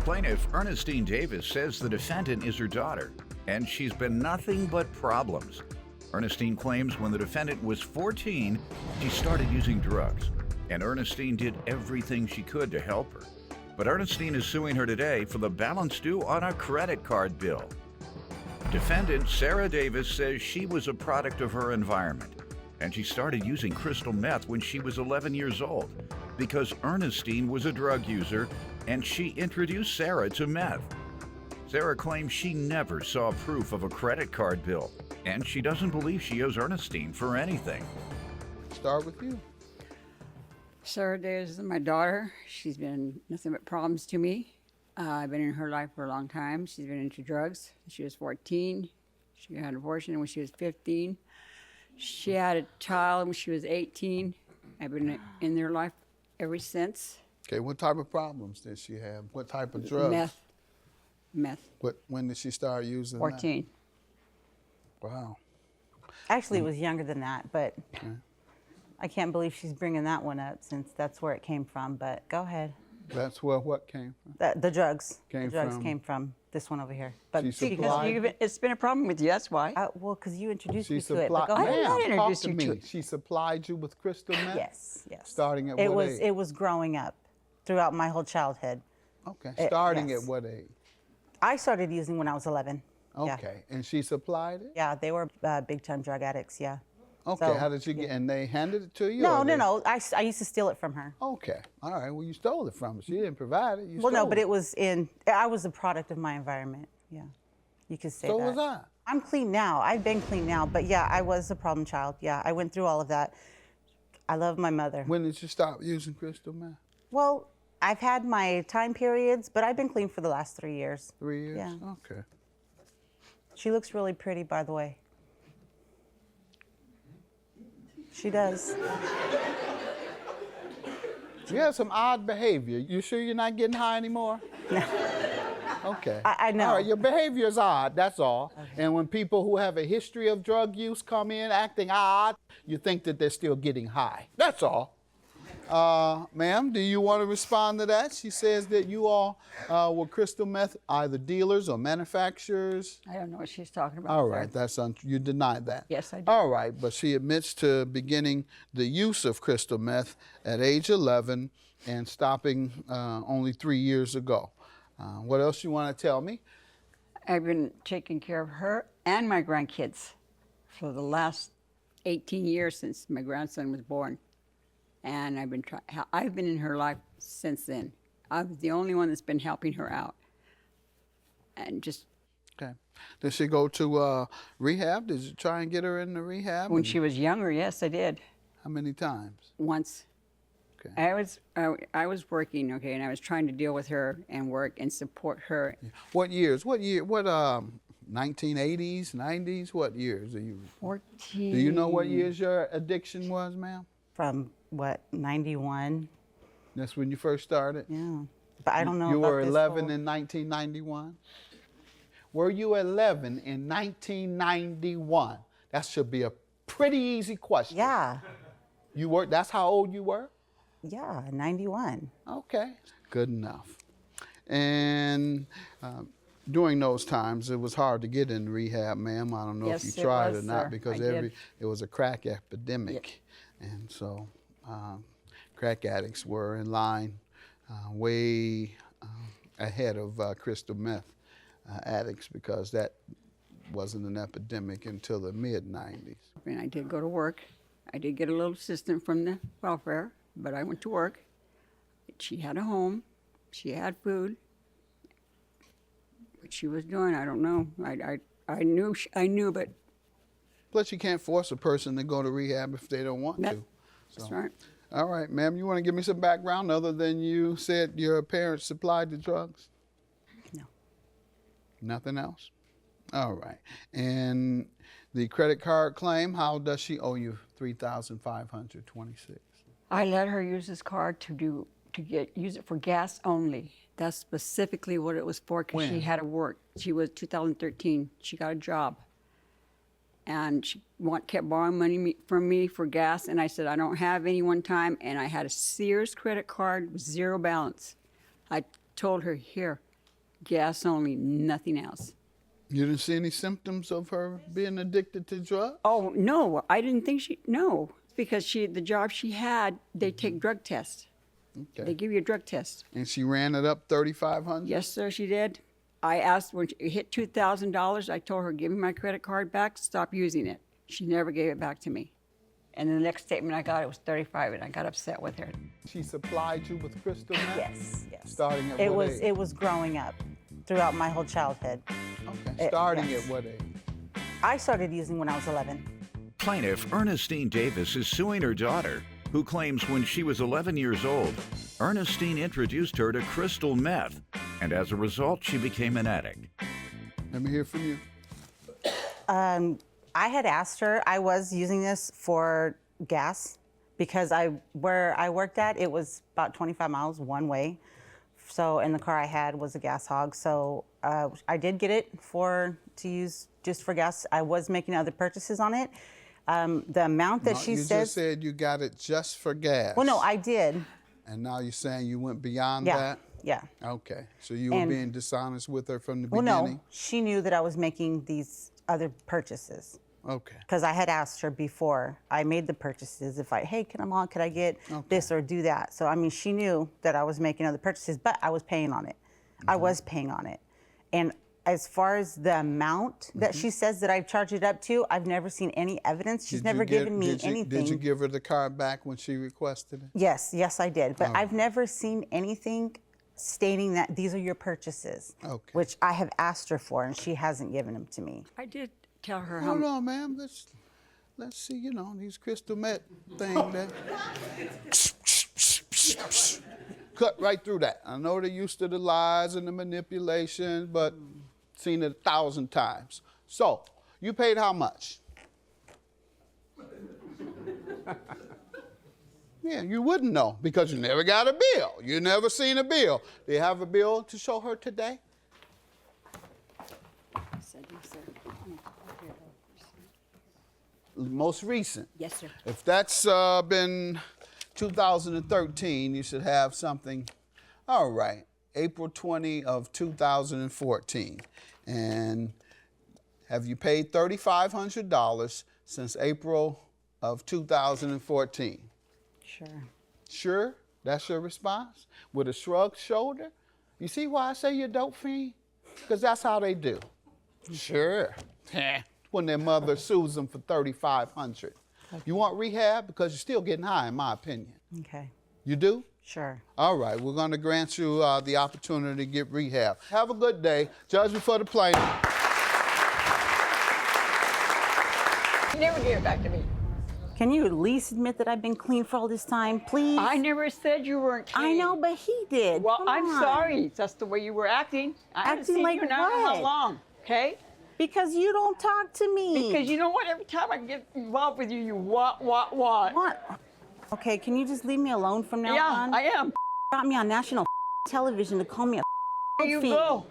Plaintiff Ernestine Davis says the defendant is her daughter, and she's been nothing but problems. Ernestine claims when the defendant was 14, she started using drugs, and Ernestine did everything she could to help her. But Ernestine is suing her today for the balance due on a credit card bill. Defendant Sarah Davis says she was a product of her environment, and she started using crystal meth when she was 11 years old because Ernestine was a drug user and she introduced Sarah to meth. Sarah claims she never saw proof of a credit card bill, and she doesn't believe she owes Ernestine for anything. Start with you. Sarah Davis is my daughter. She's been nothing but problems to me. I've been in her life for a long time. She's been into drugs. She was 14. She had an abortion when she was 15. She had a child when she was 18. I've been in their life ever since. Okay, what type of problems did she have? What type of drugs? Meth. When did she start using 14. That? Wow. Actually, it was younger than that, but Okay. I can't believe she's bringing that one up since that's where it came from, but go ahead. That's where what came from? The drugs. Came the drugs from- came from this one over here. But She she supplied- It's been a problem with you, that's why. well, because you introduced She me to it. But supplied. go ahead. did not Ma'am, talk introduce to you me. to it. She supplied you with crystal meth. Yes, yes. Starting at it what was age? it was growing up throughout my whole childhood. Okay. Starting yes. at what age? I started using when I was 11. Yeah. Okay. And she supplied it. Yeah, they were big time drug addicts. Yeah. Okay. So, How did you get? And they handed it to you? No, or no, they- no. I used to steal it from her. Okay. All right. Well, you stole it from her. She didn't provide it. You Well, no, stole but it was I was a product of my environment. Yeah, you could say So that. was I. I'm clean now. I've been clean now, but yeah, I was a problem child. Yeah, I went through all of that. I love my mother. When did you stop using crystal meth? Well, I've had my time periods, but I've been clean for the last 3 years. 3 years. Yeah. Okay. She looks really pretty, by the way. She does. You have some odd behavior. You sure you're not getting high anymore? Okay. I know. All right, your behavior is odd, that's all. Okay. And when people who have a history of drug use come in acting odd, you think that they're still getting high. That's all. Ma'am, do you want to respond to that? She says that you all were crystal meth, either dealers or manufacturers. I don't know what she's talking about. All sir. right, that's you denied that. Yes, I do. All right, but she admits to beginning the use of crystal meth at age 11 and stopping only 3 years ago. What else you want to tell me? I've been taking care of her and my grandkids for the last 18 years since my grandson was born. And I've been in her life since then. I was the only one that's been helping her out. And just Okay. Did she go to rehab? Did you try and get her into rehab? when she was younger, yes, I did. How many times? Once. Okay. I was working, okay, and I was trying to deal with her and work and support her. What years? What year? What 1980s, 90s? What years are you? 14. Do you know what years your addiction was, ma'am? From what, 91? That's when you first started? Yeah. But I don't know You about were this 11 whole- in 1991? Were you 11 in 1991? That should be a pretty easy question. Yeah. You were, that's how old you were? Yeah, 91. Okay, good enough. And during those times, it was hard to get in rehab, ma'am. I don't know Yes, if it you tried was, or not sir. because I did. it was a crack epidemic. And so crack addicts were in line way ahead of crystal meth addicts because that wasn't an epidemic until the mid-90s. And I did go to work. I did get a little assistance from the welfare, but I went to work. She had a home. She had food. What she was doing, I don't know. I knew, but Plus, you can't force a person to go to rehab if they don't want That- to. that's right. All right, ma'am, you want to give me some background other than you said your parents supplied the drugs? No. Nothing else? All right. And the credit card claim, how does she owe you $3,526? I let her use this card use it for gas only. That's specifically what it was for because she When? had to work. She was 2013. She got a job. And she kept borrowing money from me for gas. And I said, I don't have any one time. And I had a Sears credit card with zero balance. I told her, here, gas only, nothing else. You didn't see any symptoms of her being addicted to drugs? Oh, no, I didn't think no, because the job she had, they take drug tests. Okay. They give you a drug test. And she ran it up 3,500? Yes, sir, she did. I asked when it hit $2,000, I told her, give me my credit card back, stop using it. She never gave it back to me. And the next statement I got, it was 35, and I got upset with her. She supplied you with crystal meth? Yes, yes. Starting at it what was age? it was growing up throughout my whole childhood. Okay. Starting yes. at what age? I started using when I was 11. Plaintiff Ernestine Davis is suing her daughter, who claims when she was 11 years old, Ernestine introduced her to crystal meth, and as a result, she became an addict. Let me hear from you. I had asked her, I was using this for gas because where I worked at, it was about 25 miles one way. So, and the car I had was a gas hog. So I did get it to use just for gas. I was making other purchases on it. The amount that she you says. just said you got it just for gas. Well, no, I did. And now you're saying you went beyond Yeah, that? yeah. Okay. So you were And- being dishonest with her from the Well, beginning? no, she knew that I was making these other purchases. Okay. Because I had asked her before I made the purchases hey, could I get this or do that? So, I mean, she knew that I was making other purchases, but I was paying on it. I was paying on it. And as far as the amount that she says that I've charged it up to, I've never seen any evidence. She's never given me anything. Did you give her the card back when she requested it? Yes, I did. But I've never seen anything stating that these are your purchases, which I have asked her for, and she hasn't given them to me. I did tell her how Hold on, ma'am. Let's see, these crystal meth thing that cut right through that. I know they're used to the lies and the manipulation, but seen it 1,000 times. So, you paid how much? Yeah, you wouldn't know because you never got a bill. You never seen a bill. Do you have a bill to show her today? said, yes, sir. Most recent. Yes, sir. If that's been 2013, you should have something. All right, April 20 of 2014. And have you paid $3,500 since April of 2014? Sure. Sure? That's your response? With a shrugged shoulder? You see why I say you're a dope fiend? Because that's how they do. Sure. When their mother sues them for $3,500. You want rehab? Because you're still getting high, in my opinion. Okay. You do? Sure. All right, we're going to grant you the opportunity to get rehab. Have a good day. Judgment for the plaintiff. You never gave it back to me. Can you at least admit that I've been clean for all this time, please? I never said you weren't clean. I know, but he did. Well, Come I'm on. sorry. That's the way you were acting. I haven't Acting seen like you now how what? long, okay? Because you don't talk to me. Because you know what? Every time I get involved with you, you what? What? Okay, can you just leave me alone from now on? Yeah, I am. Got me on national television to call me a There you fiend. go.